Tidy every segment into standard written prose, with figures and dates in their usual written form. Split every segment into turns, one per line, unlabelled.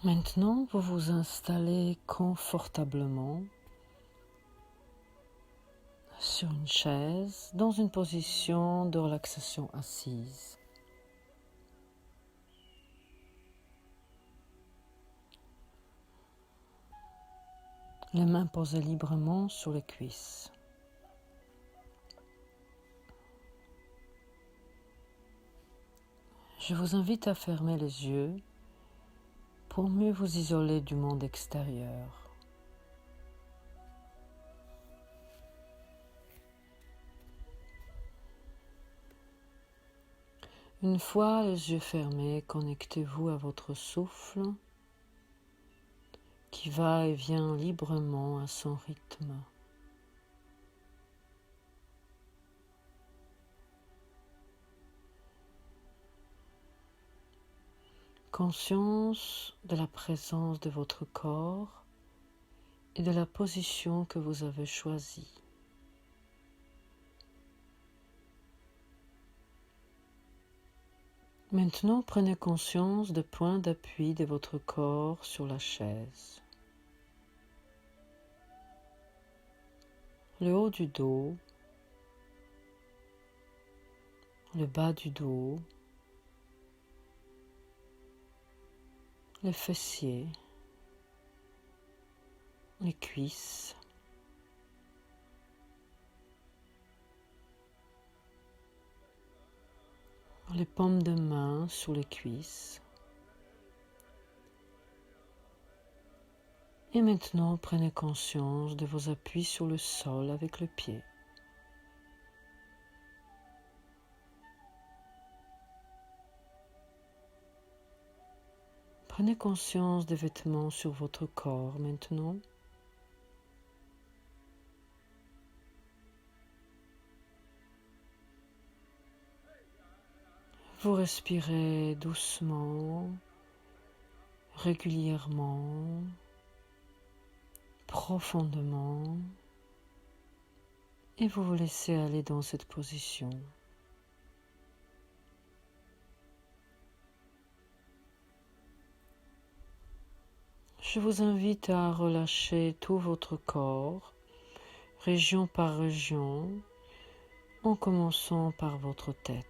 Maintenant, vous vous installez confortablement sur une chaise dans une position de relaxation assise. Les mains posées librement sur les cuisses. Je vous invite à fermer les yeux pour mieux vous isoler du monde extérieur. Une fois les yeux fermés, connectez-vous à votre souffle qui va et vient librement à son rythme. Conscience de la présence de votre corps et de la position que vous avez choisie. Maintenant, prenez conscience des points d'appui de votre corps sur la chaise. Le haut du dos, le bas du dos, les fessiers, les cuisses, les paumes de main sous les cuisses. Et maintenant, prenez conscience de vos appuis sur le sol avec le pied. Prenez conscience des vêtements sur votre corps maintenant. Vous respirez doucement, régulièrement, profondément, et vous vous laissez aller dans cette position. Je vous invite à relâcher tout votre corps, région par région, en commençant par votre tête.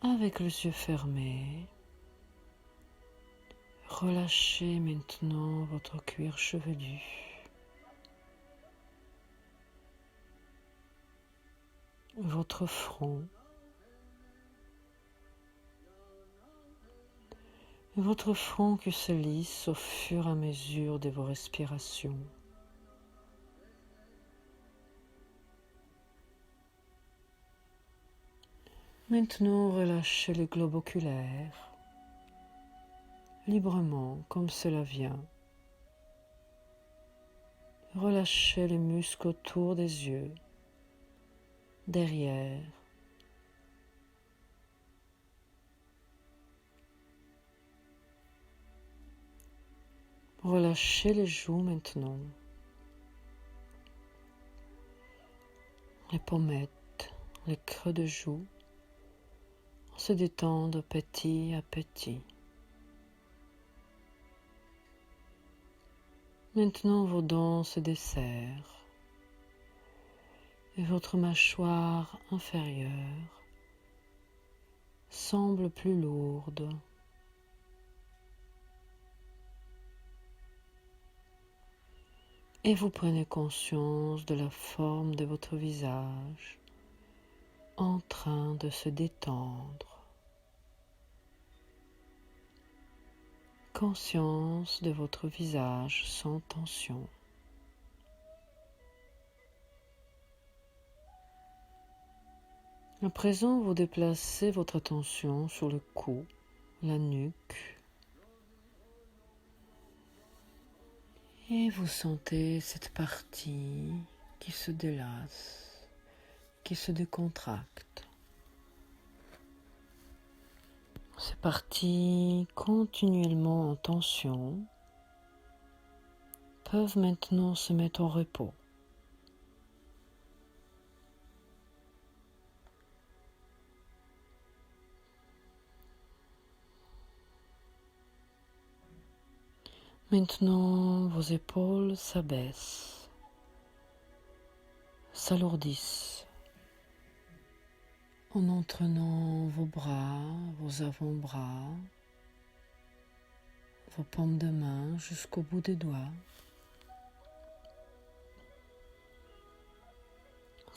Avec les yeux fermés, relâchez maintenant votre cuir chevelu. Votre front. Votre front qui se lisse au fur et à mesure de vos respirations. Maintenant, relâchez le globe oculaire, librement comme cela vient. Relâchez les muscles autour des yeux, derrière. Relâchez les joues maintenant, les pommettes, les creux de joues, se détendent petit à petit. Maintenant vos dents se desserrent et votre mâchoire inférieure semble plus lourde. Et vous prenez conscience de la forme de votre visage en train de se détendre. Conscience de votre visage sans tension. À présent, vous déplacez votre attention sur le cou, la nuque, et vous sentez cette partie qui se délasse, qui se décontracte. Ces parties continuellement en tension peuvent maintenant se mettre au repos. Maintenant, vos épaules s'abaissent, s'alourdissent en entraînant vos bras, vos avant-bras, vos paumes de main jusqu'au bout des doigts.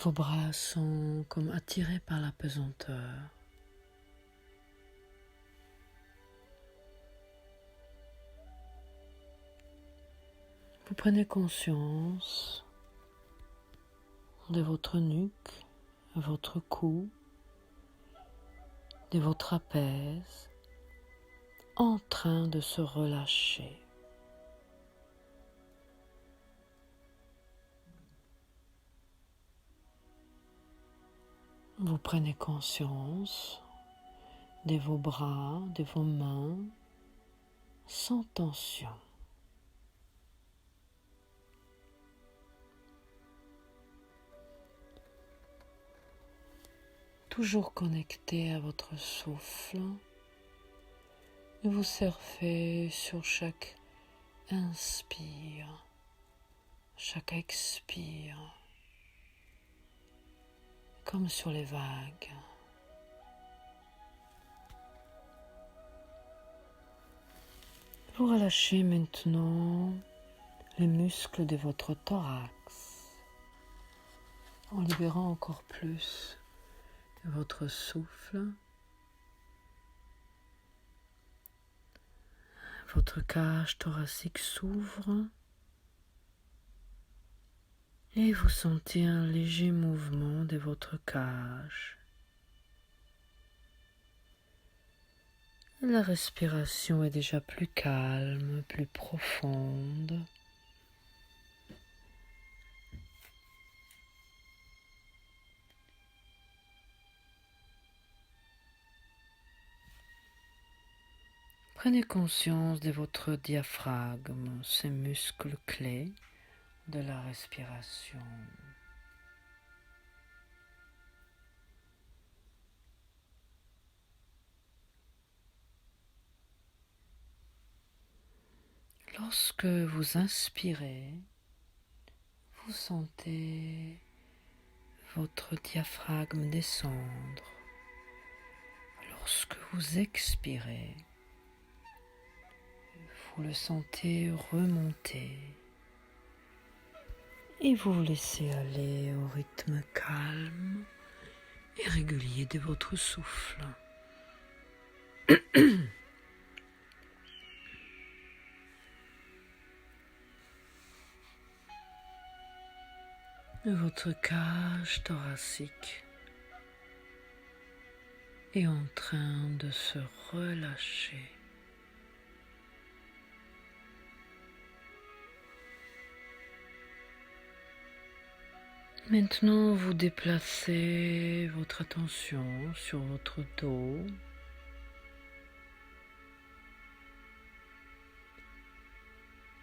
Vos bras sont comme attirés par la pesanteur. Vous prenez conscience de votre nuque, de votre cou, de vos trapèzes en train de se relâcher. Vous prenez conscience de vos bras, de vos mains sans tension. Toujours connecté à votre souffle, vous surfez sur chaque inspire, chaque expire, comme sur les vagues. Vous relâchez maintenant les muscles de votre thorax en libérant encore plus votre souffle. Votre cage thoracique s'ouvre et vous sentez un léger mouvement de votre cage. La respiration est déjà plus calme, plus profonde. Prenez conscience de votre diaphragme, ces muscles clés de la respiration. Lorsque vous inspirez, vous sentez votre diaphragme descendre. Lorsque vous expirez, vous le sentez remonter et vous vous laissez aller au rythme calme et régulier de votre souffle. Votre cage thoracique est en train de se relâcher. Maintenant, vous déplacez votre attention sur votre dos.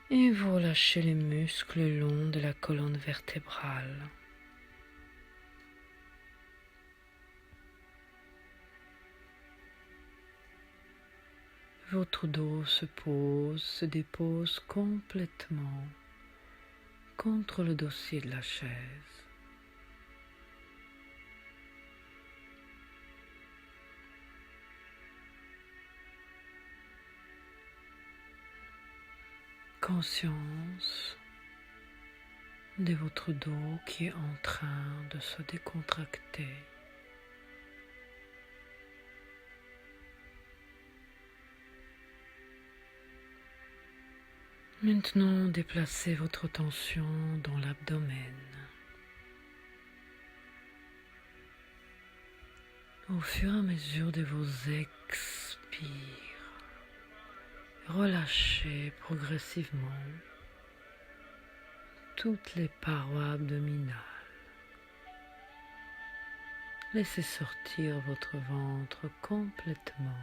Et vous relâchez les muscles le long de la colonne vertébrale. Votre dos se dépose complètement contre le dossier de la chaise. Conscience de votre dos qui est en train de se décontracter. Maintenant, déplacez votre tension dans l'abdomen. Au fur et à mesure de vos expires, relâchez progressivement toutes les parois abdominales. Laissez sortir votre ventre complètement.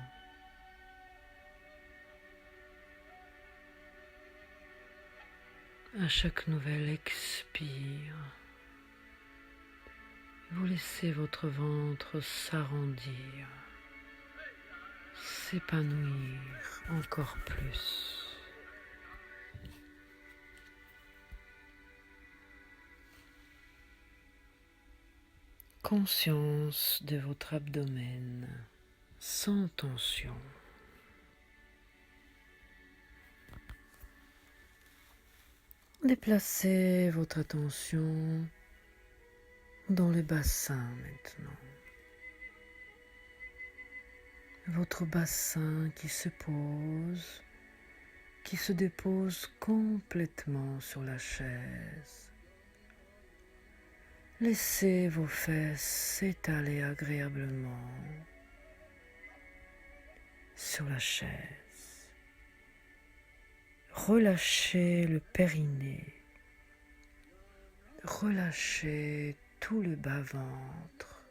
À chaque nouvel expire, vous laissez votre ventre s'arrondir, s'épanouir encore plus. Conscience de votre abdomen sans tension. Déplacez votre attention dans le bassin maintenant. Votre bassin qui se pose, qui se dépose complètement sur la chaise. Laissez vos fesses s'étaler agréablement sur la chaise. Relâchez le périnée. Relâchez tout le bas-ventre.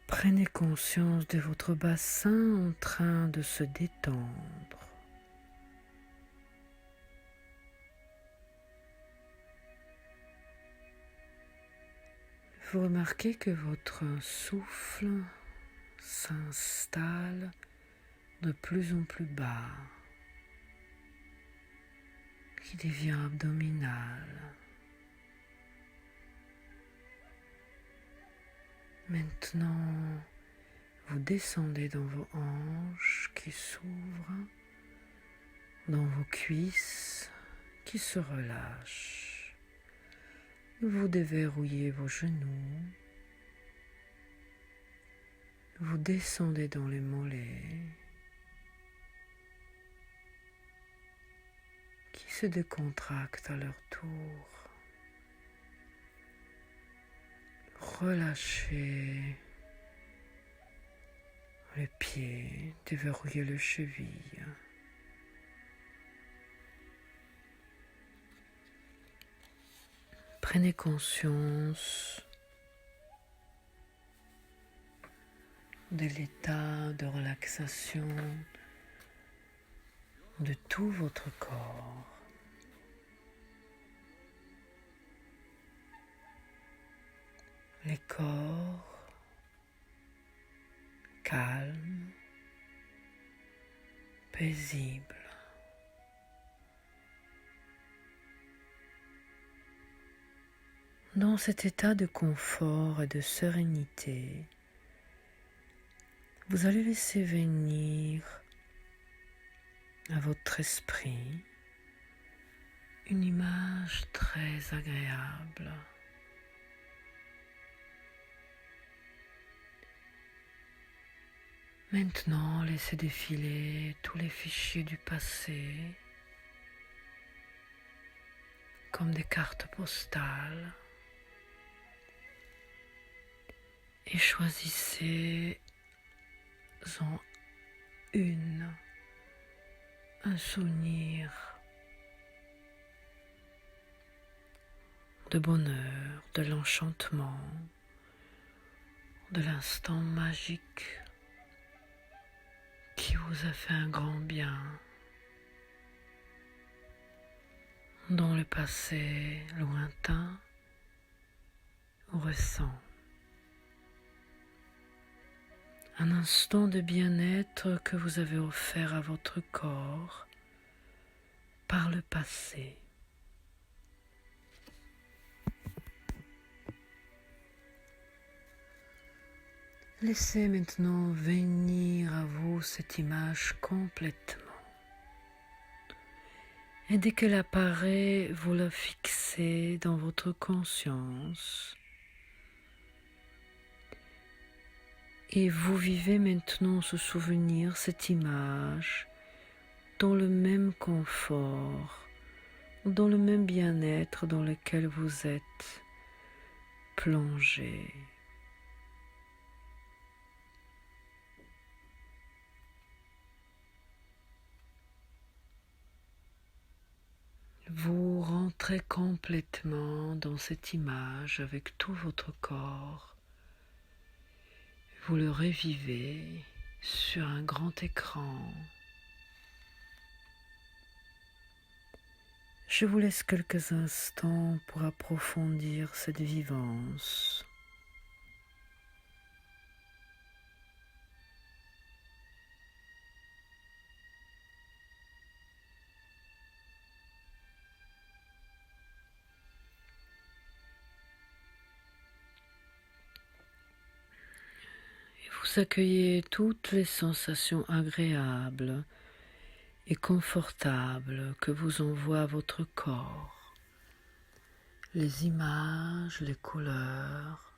Prenez conscience de votre bassin en train de se détendre. Vous remarquez que votre souffle s'installe de plus en plus bas, qui devient abdominal. Maintenant, vous descendez dans vos hanches qui s'ouvrent, dans vos cuisses qui se relâchent. Vous déverrouillez vos genoux. Vous descendez dans les mollets qui se décontractent à leur tour. Relâchez les pieds, déverrouillez les chevilles. Prenez conscience de l'état de relaxation de tout votre corps. Les corps calmes, paisibles. Dans cet état de confort et de sérénité, vous allez laisser venir à votre esprit une image très agréable. Maintenant, laissez défiler tous les fichiers du passé comme des cartes postales et choisissez en un souvenir de bonheur, de l'enchantement, de l'instant magique qui vous a fait un grand bien dans le passé lointain ou récent. Un instant de bien-être que vous avez offert à votre corps par le passé. Laissez maintenant venir à vous cette image complètement. Et dès qu'elle apparaît, vous la fixez dans votre conscience. Et vous vivez maintenant ce souvenir, cette image, dans le même confort, dans le même bien-être dans lequel vous êtes plongé. Vous rentrez complètement dans cette image avec tout votre corps. Vous le revivez sur un grand écran. Je vous laisse quelques instants pour approfondir cette vivance. Vous accueillez toutes les sensations agréables et confortables que vous envoie votre corps. Les images, les couleurs,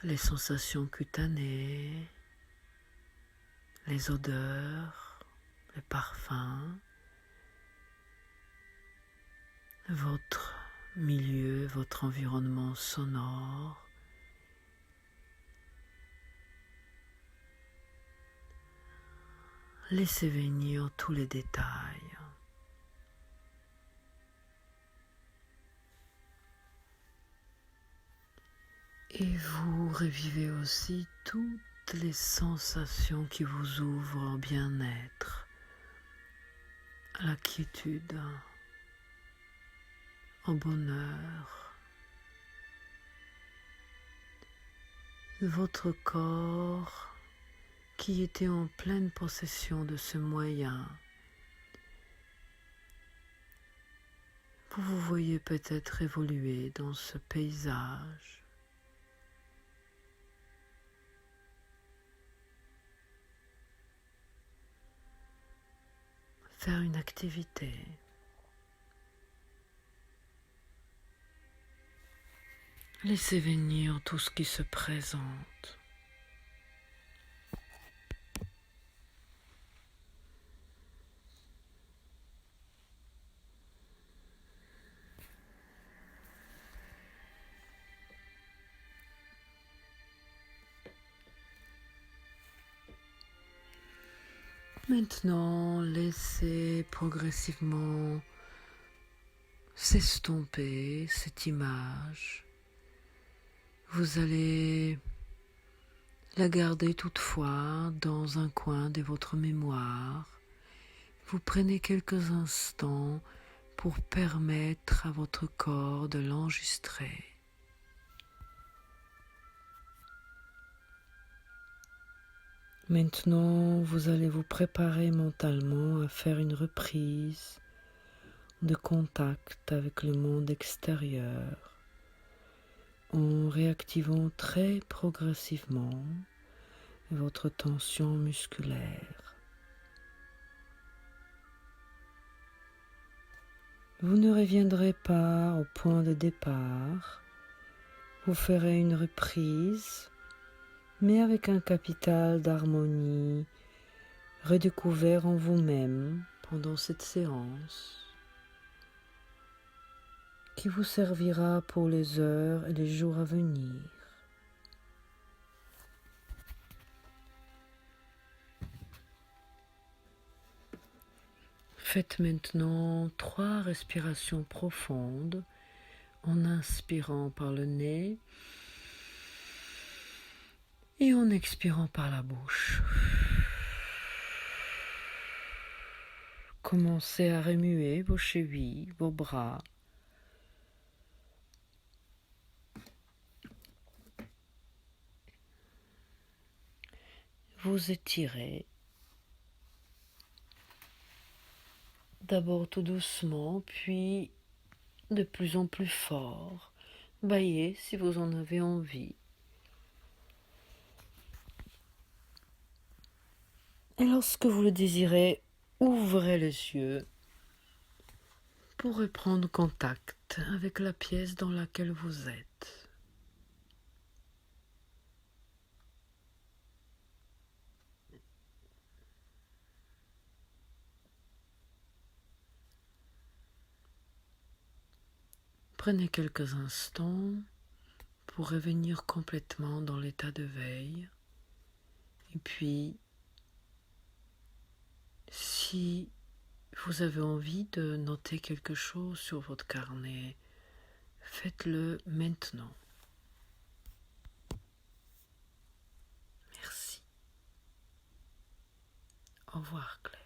les sensations cutanées, les odeurs, les parfums, votre milieu, votre environnement sonore. Laissez venir tous les détails. Et vous revivez aussi toutes les sensations qui vous ouvrent au bien-être, à la quiétude, au bonheur. Votre corps qui était en pleine possession de ce moyen. Vous vous voyez peut-être évoluer dans ce paysage. Faire une activité. Laissez venir tout ce qui se présente. Maintenant, laissez progressivement s'estomper cette image. Vous allez la garder toutefois dans un coin de votre mémoire. Vous prenez quelques instants pour permettre à votre corps de l'enregistrer. Maintenant, vous allez vous préparer mentalement à faire une reprise de contact avec le monde extérieur en réactivant très progressivement votre tension musculaire. Vous ne reviendrez pas au point de départ, vous ferez une reprise, mais avec un capital d'harmonie redécouvert en vous-même pendant cette séance, qui vous servira pour les heures et les jours à venir. Faites maintenant 3 respirations profondes en inspirant par le nez et en expirant par la bouche. Commencez à remuer vos chevilles, vos bras. Vous étirez. D'abord tout doucement, puis de plus en plus fort. Baillez si vous en avez envie. Et lorsque vous le désirez, ouvrez les yeux pour reprendre contact avec la pièce dans laquelle vous êtes. Prenez quelques instants pour revenir complètement dans l'état de veille. Et puis, si vous avez envie de noter quelque chose sur votre carnet, faites-le maintenant. Merci. Au revoir, Claire.